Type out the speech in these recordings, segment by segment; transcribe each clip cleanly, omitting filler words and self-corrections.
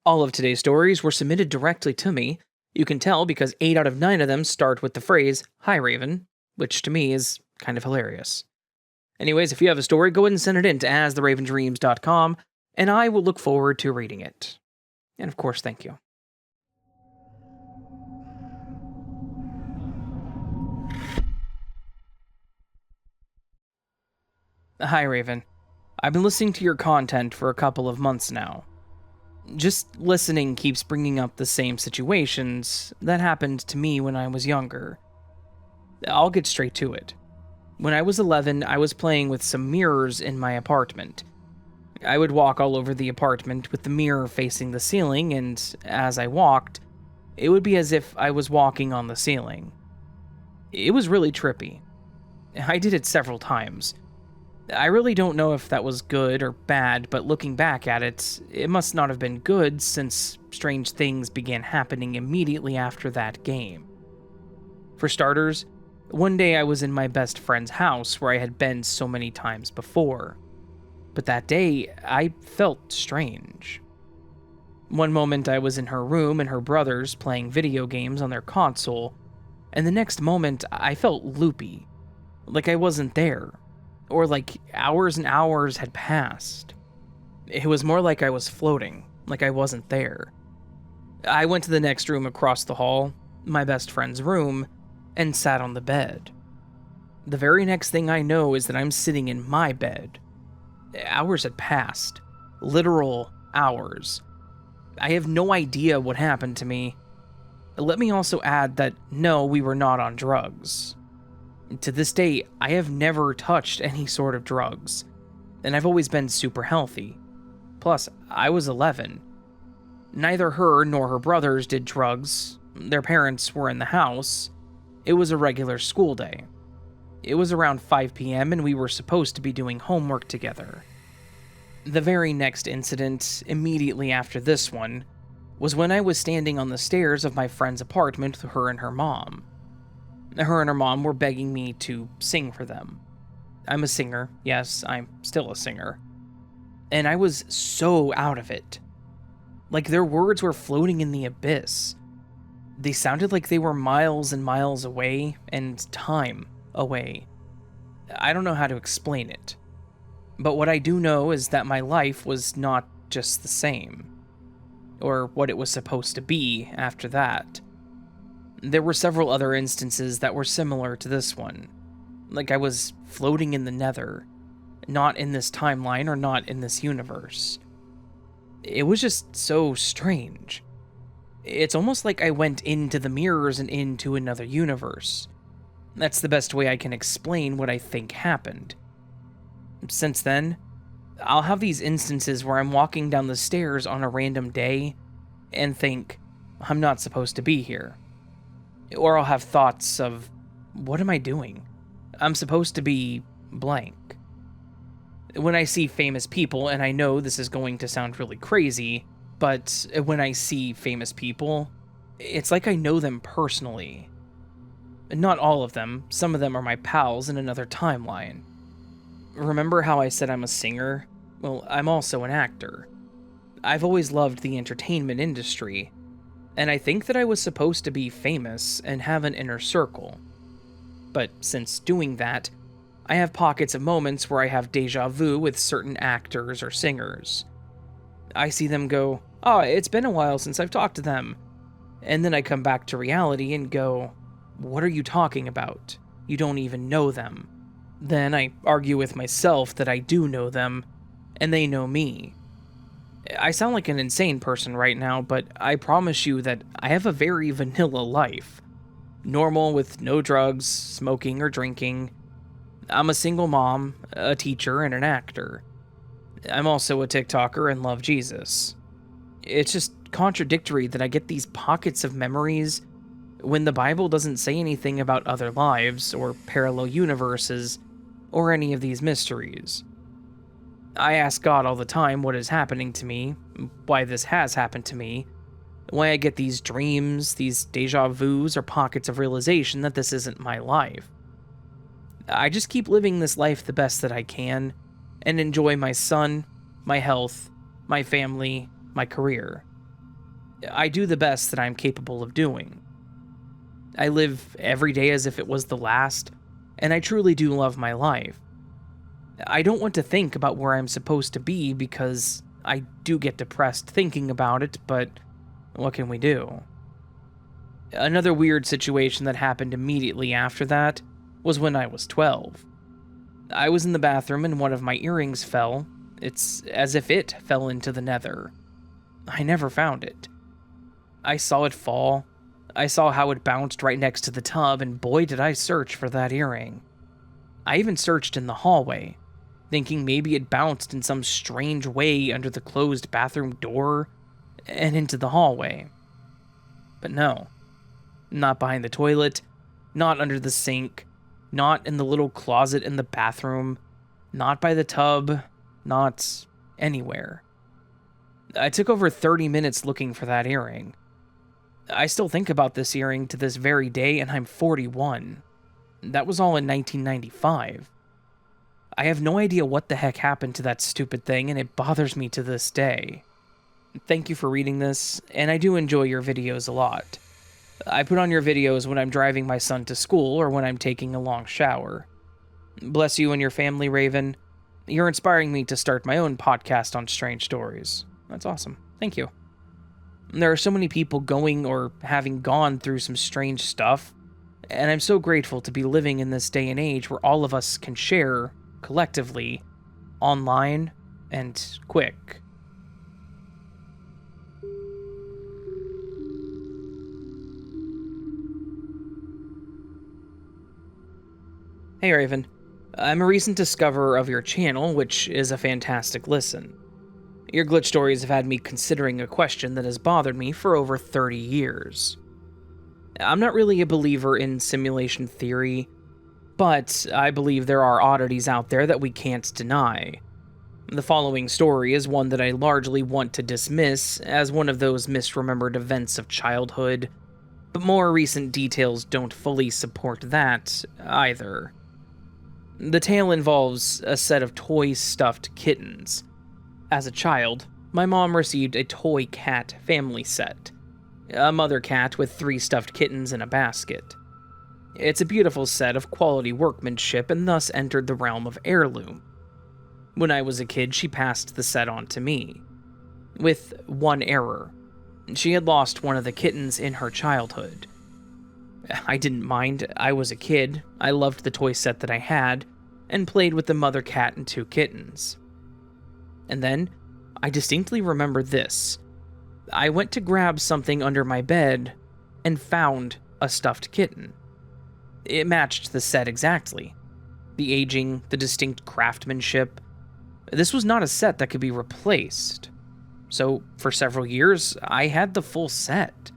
All of today's stories were submitted directly to me. You can tell because 8 out of 9 of them start with the phrase, "Hi Raven," which to me is kind of hilarious. Anyways, if you have a story, go ahead and send it in to astheravendreams.com, and I will look forward to reading it. And of course, thank you. Hi Raven. I've been listening to your content for a couple of months now. Just listening keeps bringing up the same situations that happened to me when I was younger. I'll get straight to it. When I was 11, I was playing with some mirrors in my apartment. I would walk all over the apartment with the mirror facing the ceiling, and as I walked, it would be as if I was walking on the ceiling. It was really trippy. I did it several times. I really don't know if that was good or bad, but looking back at it, it must not have been good since strange things began happening immediately after that game. For starters, one day I was in my best friend's house where I had been so many times before. But that day, I felt strange. One moment I was in her room and her brothers playing video games on their console, and the next moment I felt loopy, like I wasn't there, or like hours and hours had passed. It was more like I was floating, like I wasn't there. I went to the next room across the hall, my best friend's room, and sat on the bed. The very next thing I know is that I'm sitting in my bed. Hours had passed. Literal hours. I have no idea what happened to me. Let me also add that no, we were not on drugs. To this day, I have never touched any sort of drugs, and I've always been super healthy. Plus, I was 11. Neither her nor her brothers did drugs. Their parents were in the house. It was a regular school day. It was around 5 p.m. and we were supposed to be doing homework together. The very next incident, immediately after this one, was when I was standing on the stairs of my friend's apartment with her and her mom. Her and her mom were begging me to sing for them. I'm a singer. Yes, I'm still a singer. And I was so out of it. Like their words were floating in the abyss. They sounded like they were miles and miles away, and time away. I don't know how to explain it. But what I do know is that my life was not just the same. Or what it was supposed to be after that. There were several other instances that were similar to this one. Like I was floating in the nether. Not in this timeline or not in this universe. It was just so strange. It's almost like I went into the mirrors and into another universe. That's the best way I can explain what I think happened. Since then, I'll have these instances where I'm walking down the stairs on a random day and think, I'm not supposed to be here. Or I'll have thoughts of, what am I doing? I'm supposed to be blank. When I see famous people, and I know this is going to sound really crazy, but when I see famous people, it's like I know them personally. Not all of them, some of them are my pals in another timeline. Remember how I said I'm a singer? Well, I'm also an actor. I've always loved the entertainment industry, and I think that I was supposed to be famous and have an inner circle. But since doing that, I have pockets of moments where I have deja vu with certain actors or singers. I see them go, oh, it's been a while since I've talked to them. And then I come back to reality and go, what are you talking about? You don't even know them. Then I argue with myself that I do know them, and they know me. I sound like an insane person right now, but I promise you that I have a very vanilla life. Normal with no drugs, smoking, or drinking. I'm a single mom, a teacher, and an actor. I'm also a TikToker and love Jesus. It's just contradictory that I get these pockets of memories when the Bible doesn't say anything about other lives or parallel universes or any of these mysteries. I ask God all the time what is happening to me, why this has happened to me, why I get these dreams, these deja vus or pockets of realization that this isn't my life. I just keep living this life the best that I can and enjoy my son, my health, my family, my career. I do the best that I'm capable of doing. I live every day as if it was the last, and I truly do love my life. I don't want to think about where I'm supposed to be because I do get depressed thinking about it, but what can we do? Another weird situation that happened immediately after that was when I was 12. I was in the bathroom and one of my earrings fell. It's as if it fell into the nether. I never found it. I saw it fall. I saw how it bounced right next to the tub, and boy did I search for that earring. I even searched in the hallway, thinking maybe it bounced in some strange way under the closed bathroom door and into the hallway. But no. Not behind the toilet, not under the sink, not in the little closet in the bathroom, not by the tub, not anywhere. I took over 30 minutes looking for that earring. I still think about this earring to this very day, and I'm 41. That was all in 1995. I have no idea what the heck happened to that stupid thing, and it bothers me to this day. Thank you for reading this, and I do enjoy your videos a lot. I put on your videos when I'm driving my son to school or when I'm taking a long shower. Bless you and your family, Raven. You're inspiring me to start my own podcast on strange stories. That's awesome. Thank you. There are so many people going or having gone through some strange stuff, and I'm so grateful to be living in this day and age where all of us can share, collectively, online, and quick. Hey Raven, I'm a recent discoverer of your channel, which is a fantastic listen. Your glitch stories have had me considering a question that has bothered me for over 30 years. I'm not really a believer in simulation theory, but I believe there are oddities out there that we can't deny. The following story is one that I largely want to dismiss as one of those misremembered events of childhood, but more recent details don't fully support that either. The tale involves a set of toy stuffed kittens. As a child, my mom received a toy cat family set. A mother cat with 3 stuffed kittens in a basket. It's a beautiful set of quality workmanship and thus entered the realm of heirloom. When I was a kid, she passed the set on to me. With one error. She had lost one of the kittens in her childhood. I didn't mind. I was a kid. I loved the toy set that I had, and played with the mother cat and 2 kittens. And then, I distinctly remember this. I went to grab something under my bed, and found a stuffed kitten. It matched the set exactly. The aging, the distinct craftsmanship. This was not a set that could be replaced. So, for several years, I had the full set.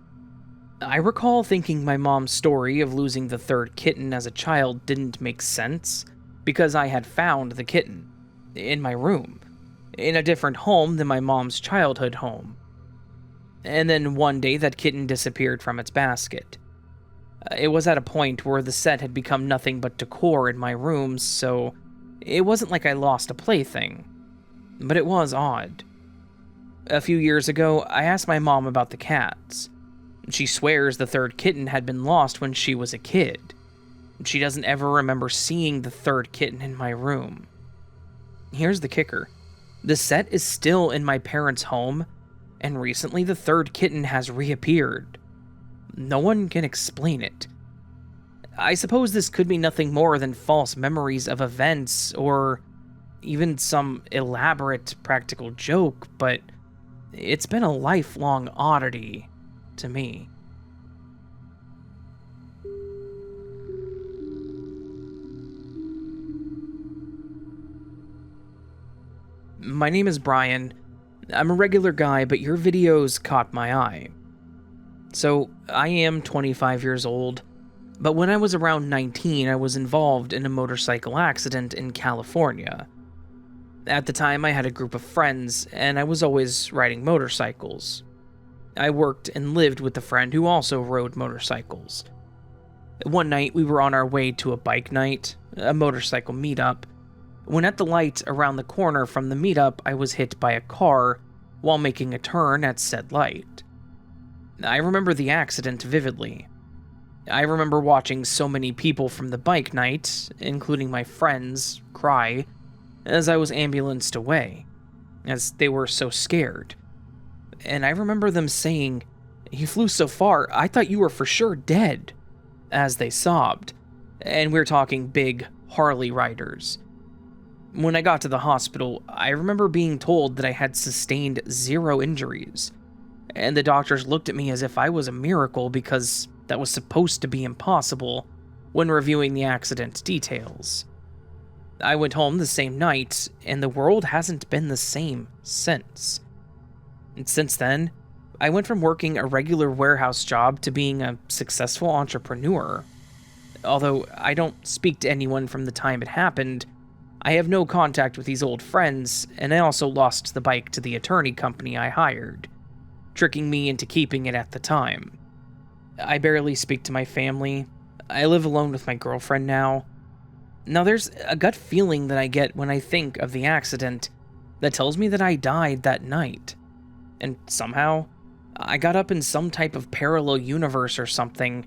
I recall thinking my mom's story of losing the 3rd kitten as a child didn't make sense, because I had found the kitten in my room, in a different home than my mom's childhood home. And then one day that kitten disappeared from its basket. It was at a point where the set had become nothing but decor in my rooms, so it wasn't like I lost a plaything, but it was odd. A few years ago, I asked my mom about the cats. She swears the 3rd kitten had been lost when she was a kid. She doesn't ever remember seeing the 3rd kitten in my room. Here's the kicker. The set is still in my parents' home, and recently the 3rd kitten has reappeared. No one can explain it. I suppose this could be nothing more than false memories of events, or even some elaborate practical joke, but it's been a lifelong oddity to me. My name is Brian. I'm a regular guy, but your videos caught my eye. So, I am 25 years old, but when I was around 19, I was involved in a motorcycle accident in California. At the time, I had a group of friends, and I was always riding motorcycles. I worked and lived with a friend who also rode motorcycles. One night, we were on our way to a bike night, a motorcycle meetup, when at the light around the corner from the meetup, I was hit by a car while making a turn at said light. I remember the accident vividly. I remember watching so many people from the bike night, including my friends, cry as I was ambulanced away, as they were so scared. And I remember them saying, "You flew so far, I thought you were for sure dead," as they sobbed. And we're talking big Harley riders. When I got to the hospital, I remember being told that I had sustained 0 injuries, and the doctors looked at me as if I was a miracle because that was supposed to be impossible when reviewing the accident details. I went home the same night, and the world hasn't been the same since. And since then, I went from working a regular warehouse job to being a successful entrepreneur. Although I don't speak to anyone from the time it happened, I have no contact with these old friends, and I also lost the bike to the attorney company I hired, tricking me into keeping it at the time. I barely speak to my family. I live alone with my girlfriend now. Now there's a gut feeling that I get when I think of the accident that tells me that I died that night. And somehow, I got up in some type of parallel universe or something,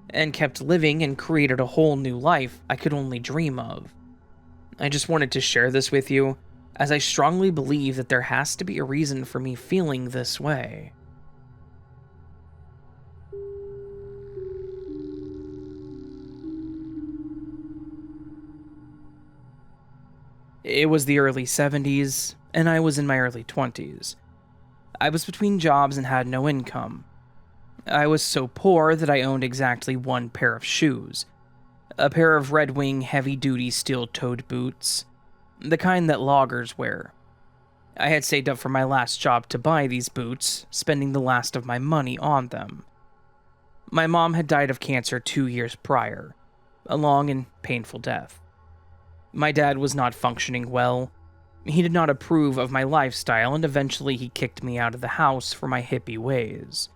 and kept living and created a whole new life I could only dream of. I just wanted to share this with you, as I strongly believe that there has to be a reason for me feeling this way. It was the early 70s, and I was in my early 20s. I was between jobs and had no income. I was so poor that I owned exactly 1 pair of shoes. A pair of Red Wing heavy-duty steel-toed boots, the kind that loggers wear. I had saved up for my last job to buy these boots, spending the last of my money on them. My mom had died of cancer 2 years prior, a long and painful death. My dad was not functioning well. He did not approve of my lifestyle, and eventually he kicked me out of the house for my hippie ways.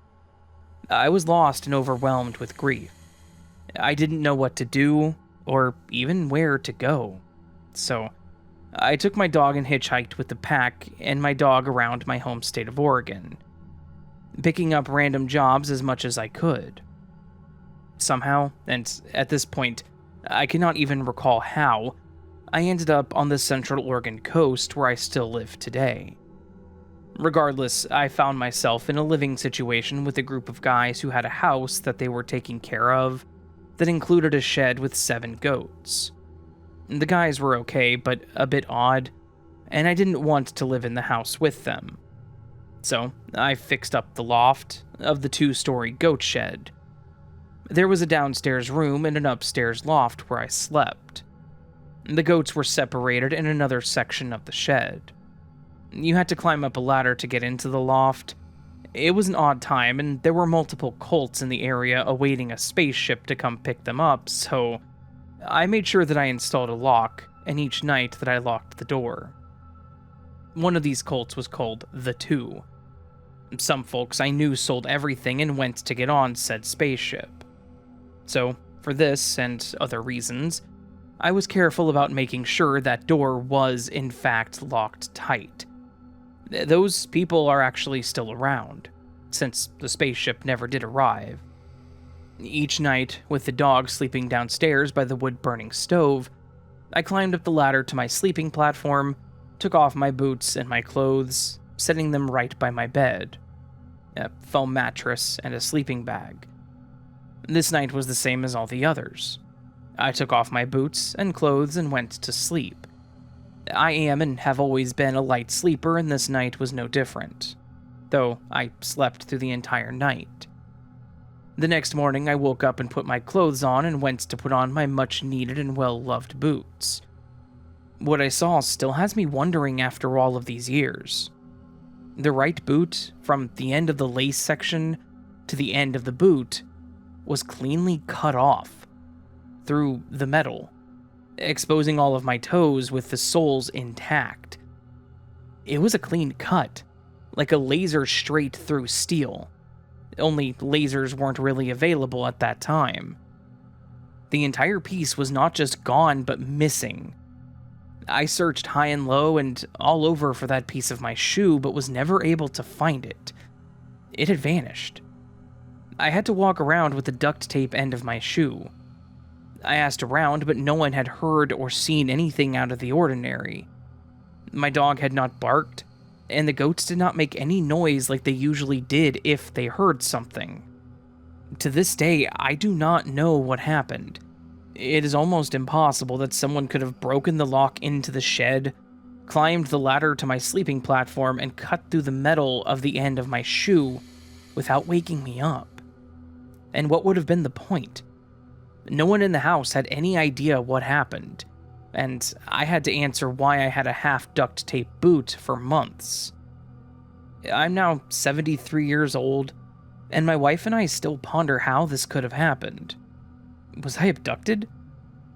I was lost and overwhelmed with grief. I didn't know what to do, or even where to go. So, I took my dog and hitchhiked with the pack and my dog around my home state of Oregon, picking up random jobs as much as I could. Somehow, and at this point, I cannot even recall how, I ended up on the Central Oregon coast where I still live today. Regardless, I found myself in a living situation with a group of guys who had a house that they were taking care of that included a shed with 7 goats. The guys were okay, but a bit odd, and I didn't want to live in the house with them. So, I fixed up the loft of the 2-story goat shed. There was a downstairs room and an upstairs loft where I slept. The goats were separated in another section of the shed. You had to climb up a ladder to get into the loft. It was an odd time, and there were multiple cults in the area awaiting a spaceship to come pick them up, so I made sure that I installed a lock, and each night that I locked the door. One of these cults was called The Two. Some folks I knew sold everything and went to get on said spaceship. So, for this and other reasons, I was careful about making sure that door was, in fact, locked tight. Those people are actually still around, since the spaceship never did arrive. Each night, with the dog sleeping downstairs by the wood-burning stove, I climbed up the ladder to my sleeping platform, took off my boots and my clothes, setting them right by my bed. A foam mattress and a sleeping bag. This night was the same as all the others. I took off my boots and clothes and went to sleep. I am and have always been a light sleeper, and this night was no different, though I slept through the entire night. The next morning, I woke up and put my clothes on and went to put on my much-needed and well-loved boots. What I saw still has me wondering after all of these years. The right boot, from the end of the lace section to the end of the boot, was cleanly cut off through the metal, exposing all of my toes with the soles intact. It was a clean cut, like a laser straight through steel. Only lasers weren't really available at that time. The entire piece was not just gone, but missing. I searched high and low and all over for that piece of my shoe, but was never able to find it. It had vanished. I had to walk around with the duct tape end of my shoe. I asked around, but no one had heard or seen anything out of the ordinary. My dog had not barked, and the goats did not make any noise like they usually did if they heard something. To this day, I do not know what happened. It is almost impossible that someone could have broken the lock into the shed, climbed the ladder to my sleeping platform, and cut through the metal of the end of my shoe without waking me up. And what would have been the point? No one in the house had any idea what happened, and I had to answer why I had a half duct tape boot for months. I'm now 73 years old, and my wife and I still ponder how this could have happened. Was I abducted?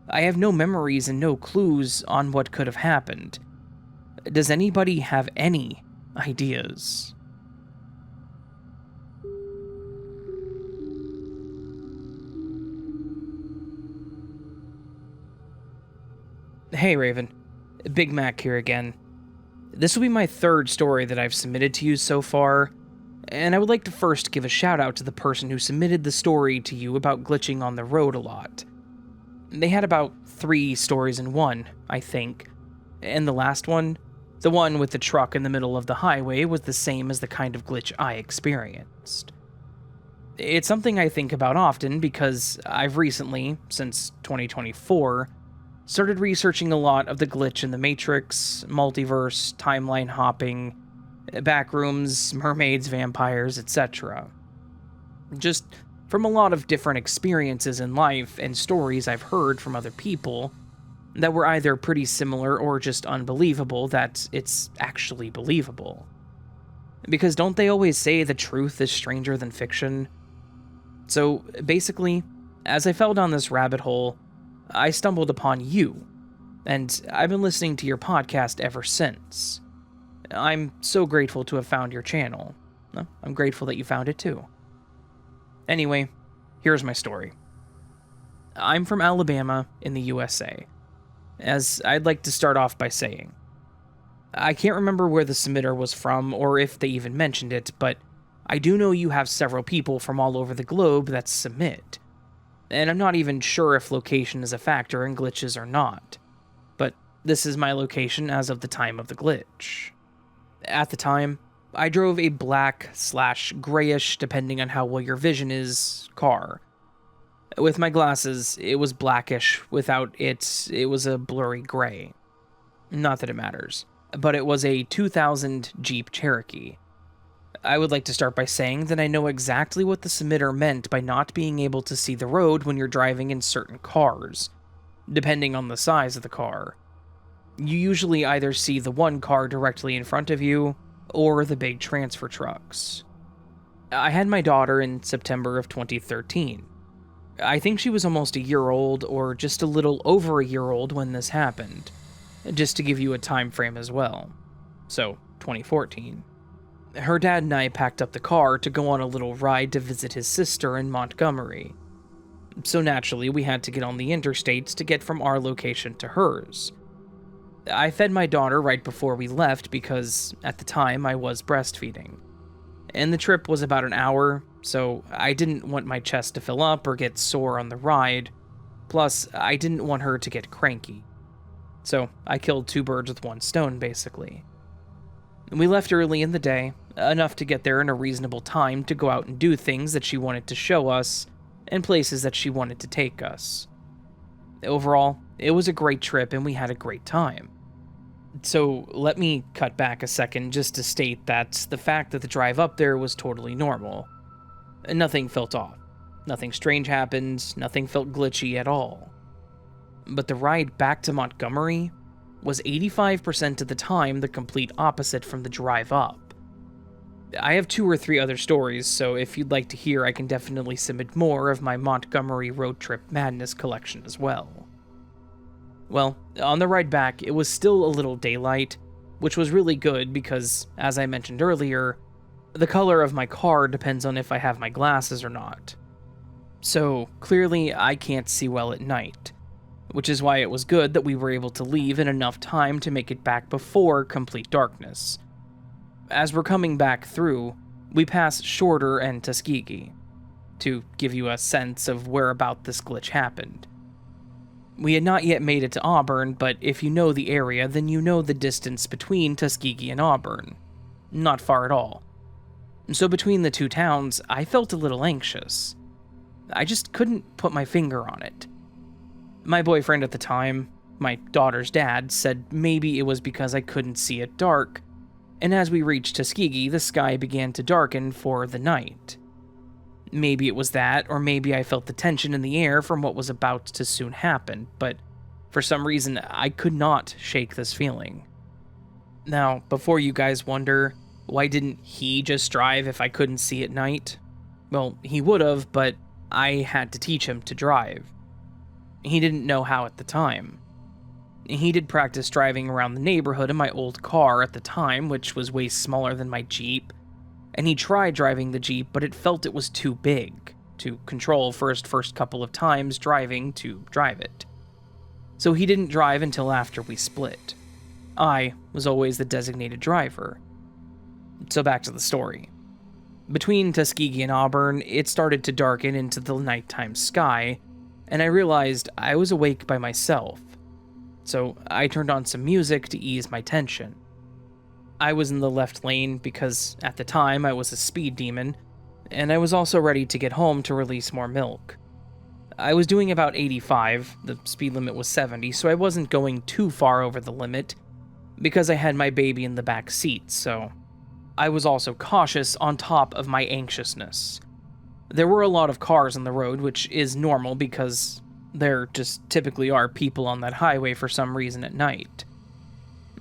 I have no memories and no clues on what could have happened. Does anybody have any ideas? Hey Raven, BigMack here again. This will be my third story that I've submitted to you so far, and I would like to first give a shout out to the person who submitted the story to you about glitching on the road a lot. They had about 3 stories in one, I think, and the last one, the one with the truck in the middle of the highway, was the same as the kind of glitch I experienced. It's something I think about often because I've recently, since 2024, started researching a lot of the glitch in the Matrix, multiverse, timeline hopping, backrooms, mermaids, vampires, etc. Just from a lot of different experiences in life and stories I've heard from other people that were either pretty similar or just unbelievable that it's actually believable. Because don't they always say the truth is stranger than fiction? So basically, as I fell down this rabbit hole, I stumbled upon you, and I've been listening to your podcast ever since. I'm so grateful to have found your channel. I'm grateful that you found it too. Anyway, here's my story. I'm from Alabama in the USA, as I'd like to start off by saying. I can't remember where the submitter was from or if they even mentioned it, but I do know you have several people from all over the globe that submit. And I'm not even sure if location is a factor in glitches or not, but this is my location as of the time of the glitch. At the time, I drove a black/grayish, depending on how well your vision is, car. With my glasses, it was blackish. Without it was a blurry gray. Not that it matters, but it was a 2000 Jeep Cherokee. I would like to start by saying that I know exactly what the submitter meant by not being able to see the road when you're driving in certain cars, depending on the size of the car. You usually either see the one car directly in front of you, or the big transfer trucks. I had my daughter in September of 2013. I think she was almost a year old, or just a little over a year old when this happened, just to give you a time frame as well. So, 2014. Her dad and I packed up the car to go on a little ride to visit his sister in Montgomery. So naturally, we had to get on the interstates to get from our location to hers. I fed my daughter right before we left because, at the time, I was breastfeeding. And the trip was about an hour, so I didn't want my chest to fill up or get sore on the ride. Plus, I didn't want her to get cranky. So I killed 2 birds with 1 stone, basically. We left early in the day, enough to get there in a reasonable time to go out and do things that she wanted to show us, and places that she wanted to take us. Overall, it was a great trip and we had a great time. So let me cut back a second just to state that the fact that the drive up there was totally normal. Nothing felt off. Nothing strange happened, nothing felt glitchy at all. But the ride back to Montgomery was 85% of the time the complete opposite from the drive up. I have 2 or 3 other stories, so if you'd like to hear, I can definitely submit more of my Montgomery road trip madness collection as well. Well, on the ride back, it was still a little daylight, which was really good because, as I mentioned earlier, the color of my car depends on if I have my glasses or not. So, clearly, I can't see well at night, which is why it was good that we were able to leave in enough time to make it back before complete darkness. As we're coming back through, we pass Shorter and Tuskegee. to give you a sense of where about this glitch happened. We had not yet made it to Auburn, but if you know the area, then you know the distance between Tuskegee and Auburn. Not far at all. So between the two towns, I felt a little anxious. I just couldn't put my finger on it. My boyfriend at the time, my daughter's dad, said maybe it was because I couldn't see at dark, and as we reached Tuskegee, the sky began to darken for the night. Maybe it was that, or maybe I felt the tension in the air from what was about to soon happen, but for some reason, I could not shake this feeling. Now, before you guys wonder, why didn't he just drive if I couldn't see at night? Well, he would've, but I had to teach him to drive. He didn't know how at the time. He did practice driving around the neighborhood in my old car at the time, which was way smaller than my Jeep, and he tried driving the Jeep, but it felt it was too big to control first couple of times driving to drive it. So he didn't drive until after we split. I was always the designated driver. So back to the story. Between Tuskegee and Auburn, it started to darken into the nighttime sky, and I realized I was awake by myself. So I turned on some music to ease my tension. I was in the left lane because, at the time, I was a speed demon, and I was also ready to get home to release more milk. I was doing about 85, the speed limit was 70, so I wasn't going too far over the limit, because I had my baby in the back seat, so I was also cautious on top of my anxiousness. There were a lot of cars on the road, which is normal because there just typically are people on that highway for some reason at night.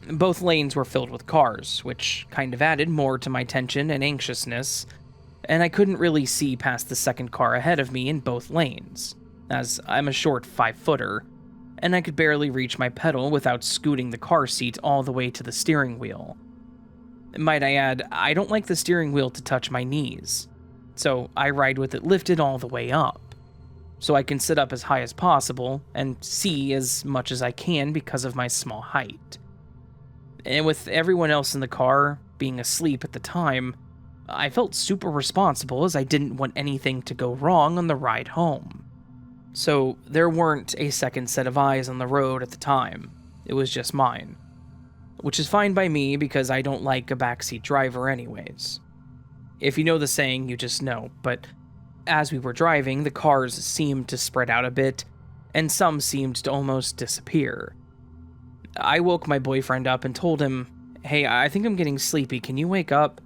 Both lanes were filled with cars, which kind of added more to my tension and anxiousness, and I couldn't really see past the second car ahead of me in both lanes, as I'm a short 5-footer, and I could barely reach my pedal without scooting the car seat all the way to the steering wheel. Might I add, I don't like the steering wheel to touch my knees, so I ride with it lifted all the way up, so I can sit up as high as possible and see as much as I can because of my small height. And with everyone else in the car being asleep at the time, I felt super responsible as I didn't want anything to go wrong on the ride home. So there weren't a second set of eyes on the road at the time, it was just mine. Which is fine by me because I don't like a backseat driver anyways. If you know the saying, you just know, but as we were driving, the cars seemed to spread out a bit, and some seemed to almost disappear. I woke my boyfriend up and told him, "Hey, I think I'm getting sleepy, can you wake up?"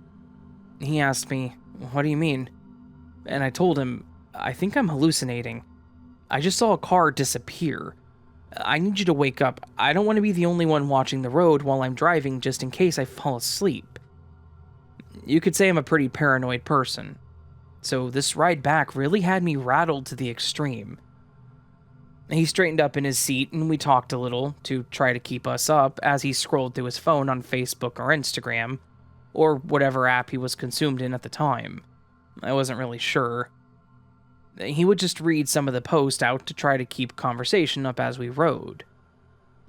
He asked me, "What do you mean?" And I told him, "I think I'm hallucinating. I just saw a car disappear. I need you to wake up. I don't want to be the only one watching the road while I'm driving just in case I fall asleep." You could say I'm a pretty paranoid person, so this ride back really had me rattled to the extreme. He straightened up in his seat and we talked a little to try to keep us up as he scrolled through his phone on Facebook or Instagram, or whatever app he was consumed in at the time. I wasn't really sure. He would just read some of the posts out to try to keep conversation up as we rode.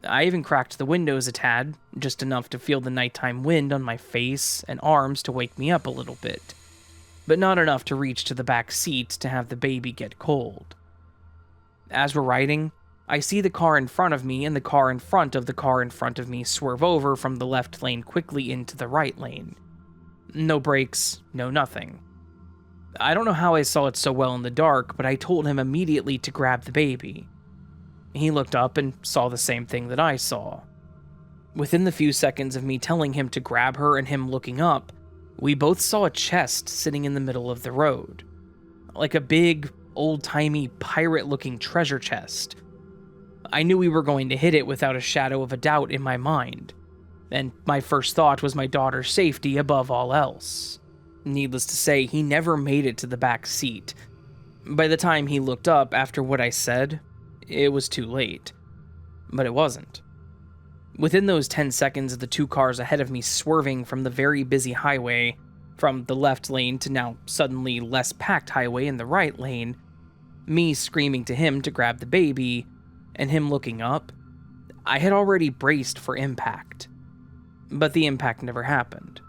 I even cracked the windows a tad, just enough to feel the nighttime wind on my face and arms to wake me up a little bit, but not enough to reach to the back seat to have the baby get cold. As we're riding, I see the car in front of me and the car in front of the car in front of me swerve over from the left lane quickly into the right lane. No brakes, no nothing. I don't know how I saw it so well in the dark, but I told him immediately to grab the baby. He looked up and saw the same thing that I saw. Within the few seconds of me telling him to grab her and him looking up, we both saw a chest sitting in the middle of the road. Like a big, old-timey, pirate-looking treasure chest. I knew we were going to hit it without a shadow of a doubt in my mind, and my first thought was my daughter's safety above all else. Needless to say, he never made it to the back seat. By the time he looked up after what I said, it was too late. But it wasn't. Within those 10 seconds of the two cars ahead of me swerving from the very busy highway, from the left lane to now suddenly less packed highway in the right lane, me screaming to him to grab the baby, and him looking up, I had already braced for impact. But the impact never happened.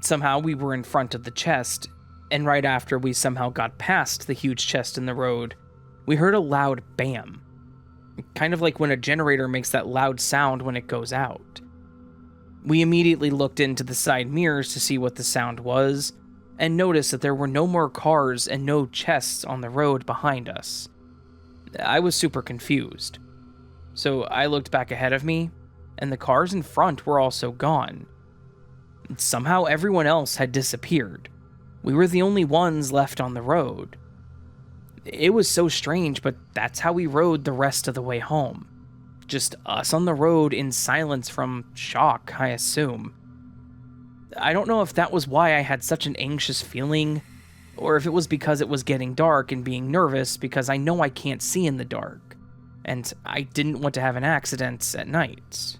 Somehow we were in front of the chest, And right after we somehow got past the huge chest in the road, we heard a loud bam. Kind of like when a generator makes that loud sound when it goes out. We immediately looked into the side mirrors to see what the sound was, and noticed that there were no more cars and no chests on the road behind us. I was super confused. So I looked back ahead of me, and the cars in front were also gone. Somehow everyone else had disappeared. We were the only ones left on the road. It was so strange, but that's how we rode the rest of the way home. Just us on the road in silence from shock, I assume. I don't know if that was why I had such an anxious feeling, or if it was because it was getting dark and being nervous because I know I can't see in the dark, and I didn't want to have an accident at night.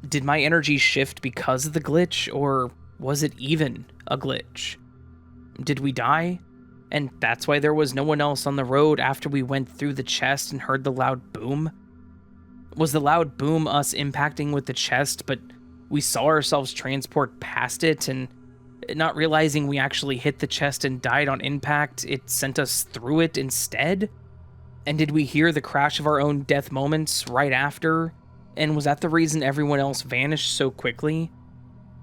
Did my energy shift because of the glitch, or was it even a glitch? Did we die? And that's why there was no one else on the road after we went through the chest and heard the loud boom? Was the loud boom us impacting with the chest, but we saw ourselves transport past it, and not realizing we actually hit the chest and died on impact, it sent us through it instead? And did we hear the crash of our own death moments right after? And was that the reason everyone else vanished so quickly?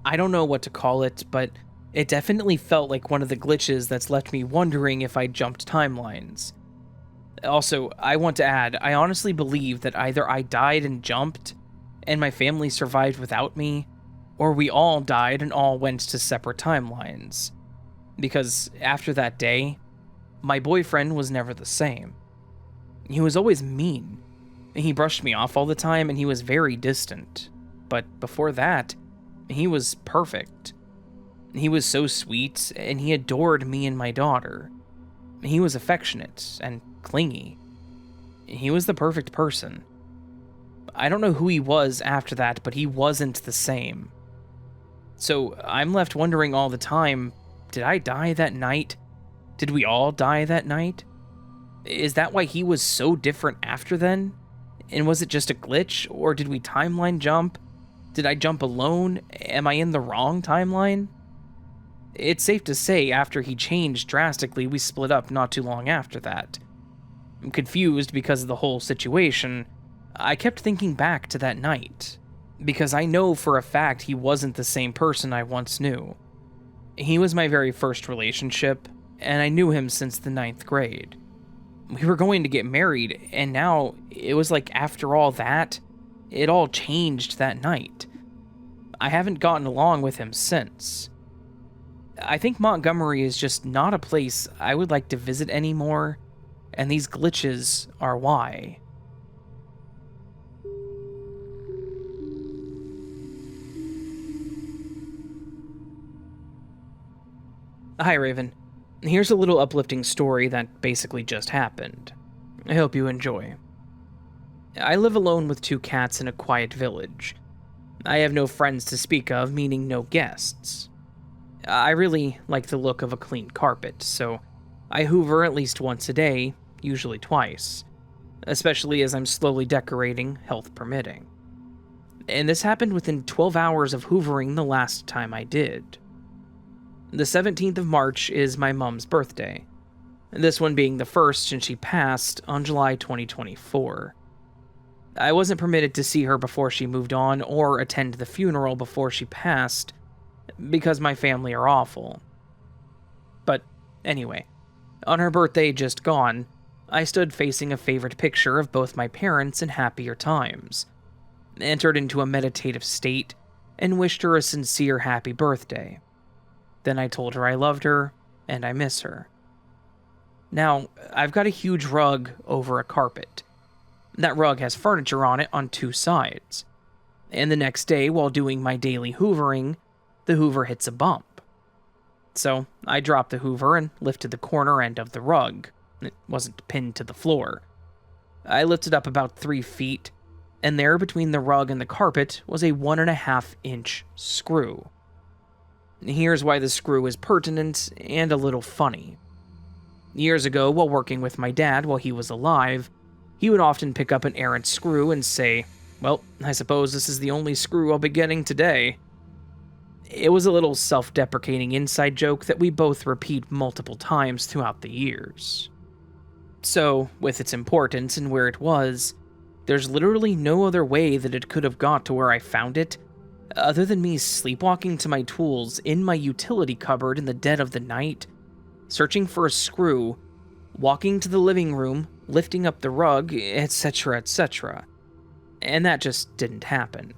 I don't know what to call it, but it definitely felt like one of the glitches that's left me wondering if I jumped timelines. Also, I want to add, I honestly believe that either I died and jumped, and my family survived without me, or we all died and all went to separate timelines. Because after that day, my boyfriend was never the same. He was always mean. He brushed me off all the time, and he was very distant. But before that, he was perfect. He was so sweet, and he adored me and my daughter. He was affectionate and clingy. He was the perfect person. I don't know who he was after that, but he wasn't the same. So I'm left wondering all the time, did I die that night? Did we all die that night? Is that why he was so different after then? And was it just a glitch, or did we timeline jump? Did I jump alone? Am I in the wrong timeline? It's safe to say after he changed drastically, we split up not too long after that. I'm confused because of the whole situation. I kept thinking back to that night, because I know for a fact he wasn't the same person I once knew. He was my very first relationship, and I knew him since the 9th grade. We were going to get married, and now it was like after all that, it all changed that night. I haven't gotten along with him since. I think Montgomery is just not a place I would like to visit anymore, and these glitches are why. Hi, Raven. Here's a little uplifting story that basically just happened. I hope you enjoy. I live alone with 2 cats in a quiet village. I have no friends to speak of, meaning no guests. I really like the look of a clean carpet, so I hoover at least once a day, usually twice, especially as I'm slowly decorating, health permitting. And this happened within 12 hours of hoovering the last time I did. The 17th of March is my mom's birthday, this one being the first since she passed on July 2024. I wasn't permitted to see her before she moved on or attend the funeral before she passed, because my family are awful. But anyway, on her birthday just gone, I stood facing a favorite picture of both my parents in happier times, entered into a meditative state, and wished her a sincere happy birthday. Then I told her I loved her, and I miss her. Now, I've got a huge rug over a carpet. That rug has furniture on it on 2 sides. And the next day, while doing my daily hoovering, the hoover hits a bump. So I dropped the hoover and lifted the corner end of the rug. It wasn't pinned to the floor. I lifted up about 3 feet, and there between the rug and the carpet was a 1.5-inch screw. Here's why the screw is pertinent and a little funny. Years ago, while working with my dad while he was alive, he would often pick up an errant screw and say, "Well, I suppose this is the only screw I'll be getting today." It was a little self-deprecating inside joke that we both repeat multiple times throughout the years. So, with its importance and where it was, there's literally no other way that it could have got to where I found it, other than me sleepwalking to my tools in my utility cupboard in the dead of the night, searching for a screw, walking to the living room, lifting up the rug, etc., etc. And that just didn't happen.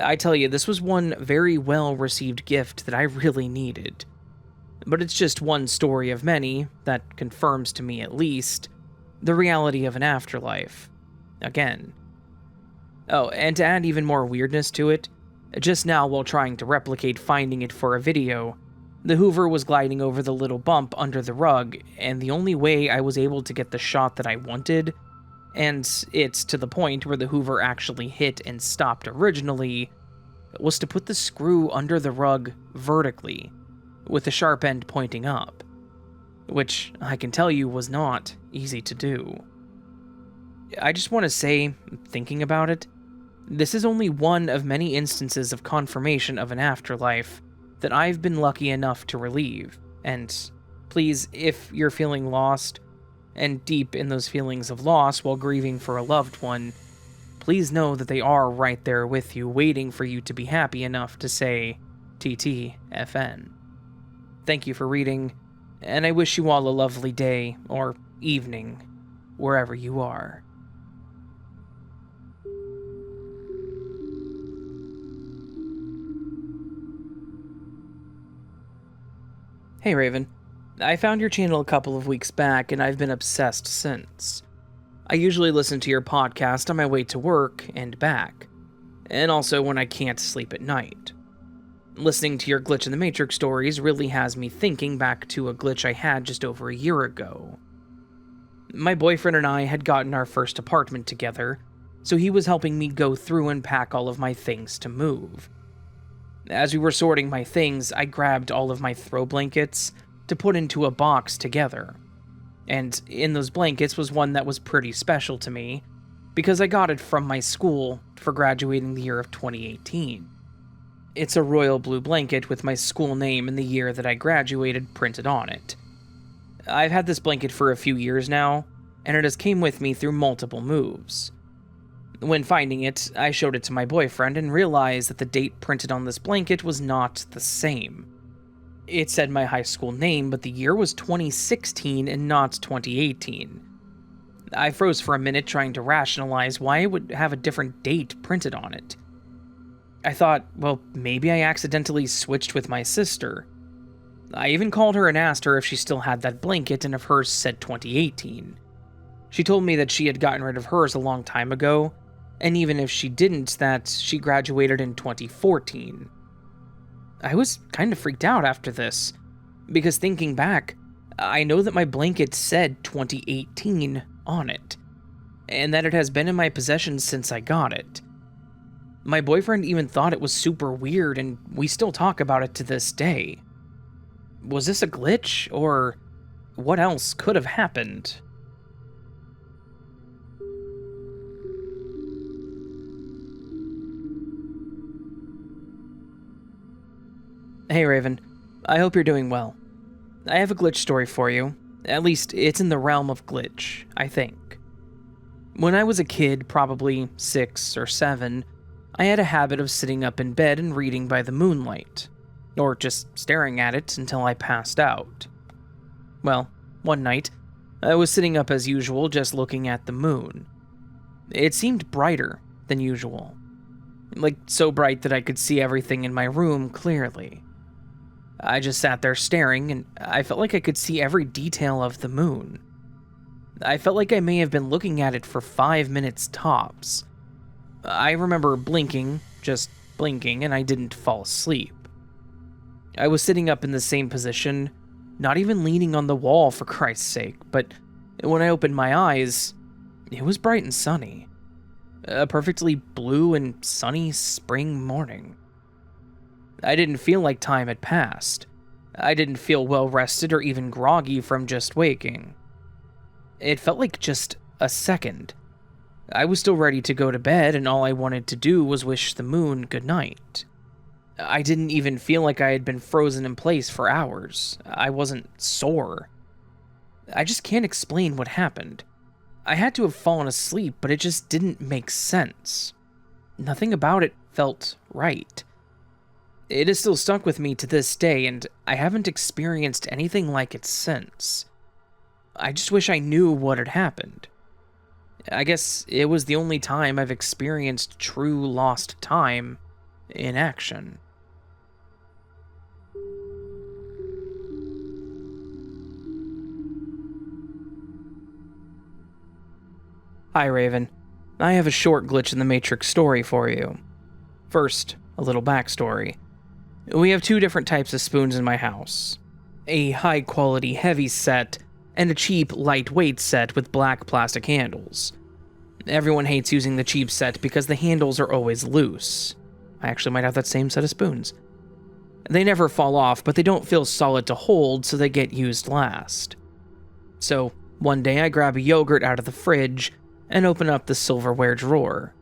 I tell you, this was one very well-received gift that I really needed. But it's just one story of many that confirms to me, at least, the reality of an afterlife. Again. Oh, and to add even more weirdness to it, just now while trying to replicate finding it for a video, the Hoover was gliding over the little bump under the rug, and the only way I was able to get the shot that I wanted, and it's to the point where the Hoover actually hit and stopped originally, was to put the screw under the rug vertically, with the sharp end pointing up, which I can tell you was not easy to do. I just want to say, thinking about it, this is only one of many instances of confirmation of an afterlife that I've been lucky enough to relieve, and please, if you're feeling lost, and deep in those feelings of loss while grieving for a loved one, please know that they are right there with you, waiting for you to be happy enough to say, TTFN. Thank you for reading, and I wish you all a lovely day, or evening, wherever you are. Hey Raven, I found your channel a couple of weeks back and I've been obsessed since. I usually listen to your podcast on my way to work and back, and also when I can't sleep at night. Listening to your Glitch in the Matrix stories really has me thinking back to a glitch I had just over a year ago. My boyfriend and I had gotten our first apartment together, so he was helping me go through and pack all of my things to move. As we were sorting my things, I grabbed all of my throw blankets to put into a box together. And in those blankets was one that was pretty special to me, because I got it from my school for graduating the year of 2018. It's a royal blue blanket with my school name and the year that I graduated printed on it. I've had this blanket for a few years now, and it has came with me through multiple moves. When finding it, I showed it to my boyfriend and realized that the date printed on this blanket was not the same. It said my high school name, but the year was 2016 and not 2018. I froze for a minute trying to rationalize why it would have a different date printed on it. I thought, well, maybe I accidentally switched with my sister. I even called her and asked her if she still had that blanket and if hers said 2018. She told me that she had gotten rid of hers a long time ago, and even if she didn't, that she graduated in 2014. I was kind of freaked out after this, because thinking back, I know that my blanket said 2018 on it, and that it has been in my possession since I got it. My boyfriend even thought it was super weird, and we still talk about it to this day. Was this a glitch, or what else could have happened? Hey Raven, I hope you're doing well. I have a glitch story for you. At least, it's in the realm of glitch, I think. When I was a kid, probably 6 or 7, I had a habit of sitting up in bed and reading by the moonlight, or just staring at it until I passed out. Well, one night, I was sitting up as usual, just looking at the moon. It seemed brighter than usual. Like, so bright that I could see everything in my room clearly. I just sat there staring, and I felt like I could see every detail of the moon. I felt like I may have been looking at it for 5 minutes tops. I remember blinking, just blinking, and I didn't fall asleep. I was sitting up in the same position, not even leaning on the wall for Christ's sake, but when I opened my eyes, it was bright and sunny. A perfectly blue and sunny spring morning. I didn't feel like time had passed. I didn't feel well rested or even groggy from just waking. It felt like just a second. I was still ready to go to bed, and all I wanted to do was wish the moon good night. I didn't even feel like I had been frozen in place for hours. I wasn't sore. I just can't explain what happened. I had to have fallen asleep, but it just didn't make sense. Nothing about it felt right. It is still stuck with me to this day, and I haven't experienced anything like it since. I just wish I knew what had happened. I guess it was the only time I've experienced true lost time in action. Hi, Raven. I have a short glitch in the Matrix story for you. First, a little backstory. We have two different types of spoons in my house. A high-quality heavy set, and a cheap, lightweight set with black plastic handles. Everyone hates using the cheap set because the handles are always loose. I actually might have that same set of spoons. They never fall off, but they don't feel solid to hold, so they get used last. So, one day I grab a yogurt out of the fridge and open up the silverware drawer.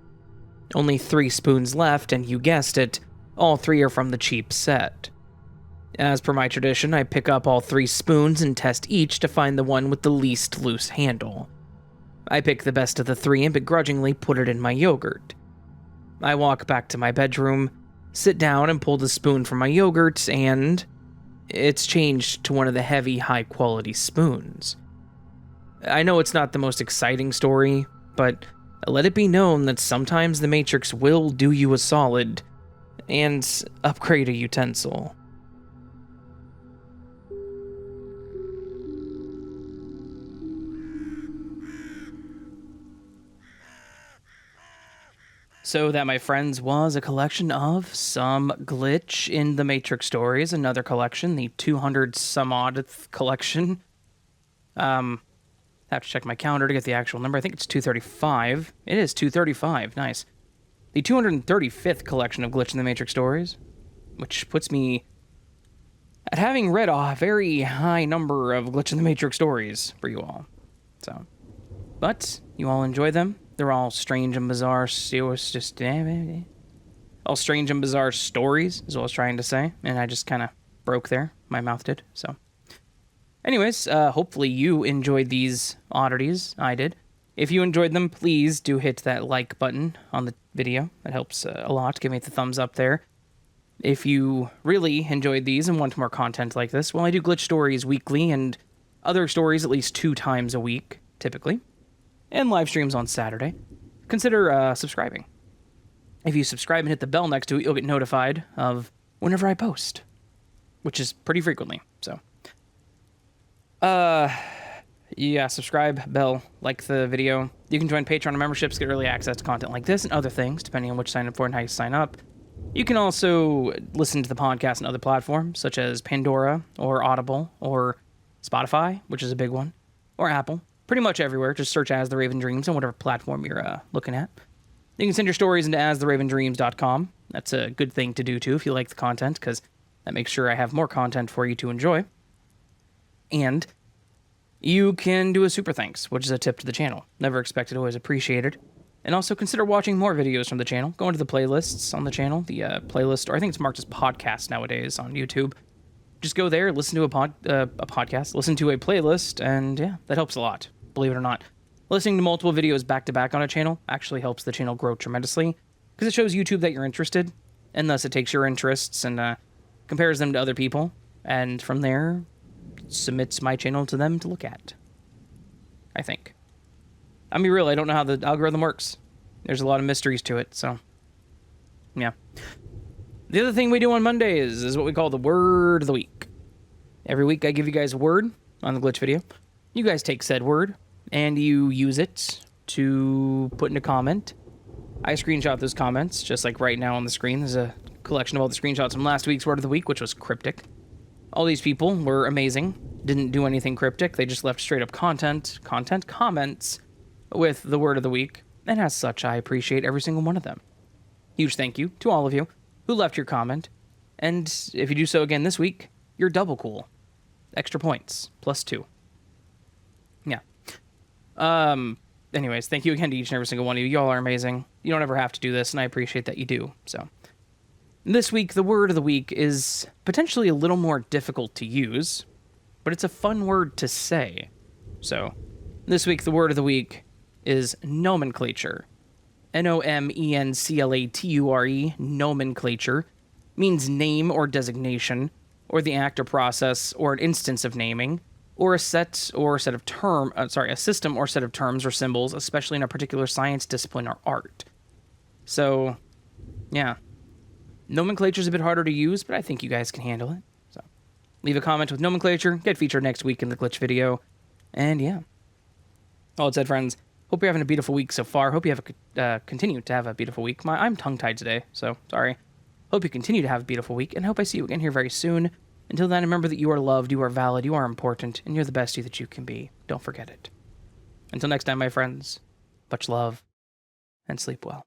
Only 3 spoons left, and you guessed it, all 3 are from the cheap set. As per my tradition, I pick up all 3 spoons and test each to find the one with the least loose handle. I pick the best of the 3 and begrudgingly put it in my yogurt. I walk back to my bedroom, sit down and pull the spoon from my yogurt, and it's changed to one of the heavy, high-quality spoons. I know it's not the most exciting story, but let it be known that sometimes the Matrix will do you a solid and upgrade a utensil. So that, my friends, was a collection of some glitch in the Matrix stories, another collection, the 200-some-odd collection. Have to check my calendar to get the actual number. I think it's 235. It is 235. Nice. The 235th collection of Glitch in the Matrix stories, which puts me at having read a very high number of Glitch in the Matrix stories for you all. So, but you all enjoy them. They're all strange and bizarre. All strange and bizarre stories is what I was trying to say, and I just kind of broke there. My mouth did. So. Anyways, hopefully you enjoyed these oddities. I did. If you enjoyed them, please do hit that like button on the video. That helps a lot. Give me the thumbs up there. If you really enjoyed these and want more content like this, well, I do glitch stories weekly and other stories at least 2 times a week, typically, and live streams on Saturday. Consider subscribing. If you subscribe and hit the bell next to it, you'll get notified of whenever I post, which is pretty frequently, so. Yeah, subscribe, bell, like the video. You can join Patreon memberships, get early access to content like this and other things, depending on what you sign up for and how you sign up. You can also listen to the podcast on other platforms, such as Pandora, or Audible, or Spotify, which is a big one, or Apple. Pretty much everywhere. Just search As the Raven Dreams on whatever platform you're looking at. You can send your stories into astheravendreams.com. That's a good thing to do, too, if you like the content, because that makes sure I have more content for you to enjoy. And you can do a super thanks, which is a tip to the channel. Never expected, always appreciated. And also consider watching more videos from the channel. Go into the playlists on the channel, the playlist, or I think it's marked as podcast nowadays on YouTube. Just go there, listen to a podcast, listen to a playlist, and yeah, that helps a lot, believe it or not. Listening to multiple videos back-to-back on a channel actually helps the channel grow tremendously, because it shows YouTube that you're interested, and thus it takes your interests and compares them to other people, and from there, submits my channel to them to look at. I think. I'll be real, I don't know how the algorithm works. There's a lot of mysteries to it, so. Yeah. The other thing we do on Mondays is what we call the Word of the Week. Every week I give you guys a word on the glitch video. You guys take said word, and you use it to put in a comment. I screenshot those comments, just like right now on the screen. There's a collection of all the screenshots from last week's Word of the Week, which was cryptic. All these people were amazing, didn't do anything cryptic, they just left straight up comments with the Word of the Week, and as such, I appreciate every single one of them. Huge thank you to all of you who left your comment, and if you do so again this week, you're double cool. Extra points, +2. Yeah. Anyways, thank you again to each and every single one of you. Y'all are amazing. You don't ever have to do this, and I appreciate that you do, so. This week, the word of the week is potentially a little more difficult to use, but it's a fun word to say. So, this week, the word of the week is nomenclature. Nomenclature, nomenclature, means name or designation, or the act or process or an instance of naming, or a system or set of terms or symbols, especially in a particular science, discipline, or art. So, yeah. Nomenclature is a bit harder to use, but I think you guys can handle it. So, leave a comment with nomenclature, get featured next week in the glitch video, and yeah. All that said, friends, hope you're having a beautiful week so far. Hope you have continue to have a beautiful week. I'm tongue-tied today, so sorry. Hope you continue to have a beautiful week, and hope I see you again here very soon. Until then, remember that you are loved, you are valid, you are important, and you're the best you that you can be. Don't forget it. Until next time, my friends, much love, and sleep well.